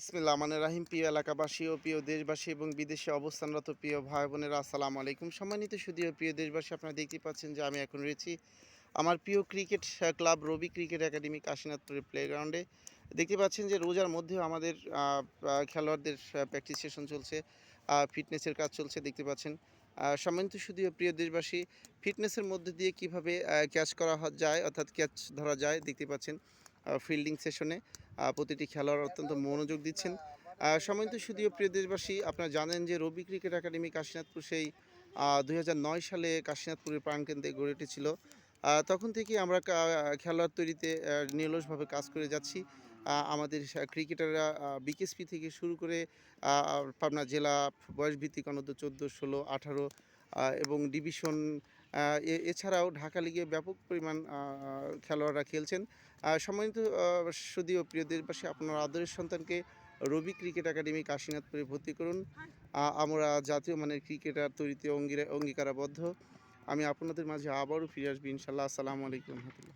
বিসমিল্লাহ রহমানির রাহিম। প্রিয় এলাকাবাসী ও প্রিয় দেশবাসী এবং বিদেশে অবস্থানরত প্রিয় ভাই বোনেরা, আসসালামু আলাইকুম। সম্মানিত সুধী ও প্রিয় দেশবাসী, আপনারা দেখতেই পাচ্ছেন যে আমি এখন রয়েছি আমার প্রিয় ক্রিকেট ক্লাব রবি ক্রিকেট একাডেমি কাশীনাথপুরের প্লেগ্রাউন্ডে। দেখতে পাচ্ছেন যে রোজার মধ্যেও আমাদের খেলোয়াড়দের প্র্যাকটিস সেশন চলছে, ফিটনেসের কাজ চলছে। দেখতে পাচ্ছেন সম্মানিত সুধী ও প্রিয় দেশবাসী, ফিটনেসের মধ্যে দিয়ে কীভাবে ক্যাচ করা যায়, অর্থাৎ ক্যাচ ধরা যায়, দেখতে পাচ্ছেন ফিল্ডিং সেশনে প্রতিটি খেলোয়াড় অত্যন্ত মনোযোগ দিচ্ছেন। সম্মানিত সুধী ও প্রিয় দেশবাসী, আপনারা জানেন যে রবি ক্রিকেট একাডেমি কাশীনাথপুর সেই ২০০৯ সালে কাশীনাথপুরের প্রাণকেন্দ্রে গড়ে উঠেছিল। তখন থেকেই আমরা খেলোয়াড় তৈরিতে নিরলসভাবে কাজ করে যাচ্ছি। আমাদের ক্রিকেটাররা বিকেএসপি থেকে শুরু করে পাবনা জেলা বয়সভিত্তিক অনূর্ধ্ব ১৪, ১৬, ১৮ এবং ডিভিশন, এছাড়াও ঢাকা লিগে ব্যাপক পরিমাণ খেলোয়াড়রা খেলছেন। সম্মানিত সুধী ও প্রিয় দেশবাসী, আপনার আদরের সন্তানকে রবি ক্রিকেট একাডেমি কাশীনাথপুরে ভর্তি করুন। আমরা জাতীয় মানের ক্রিকেটার তৈরিতে অঙ্গীকারাবদ্ধ। আমি আপনাদের মাঝে আবারও ফিরে আসবো ইনশাআল্লাহ। আসসালামু আলাইকুম রহমতুল্লাহ।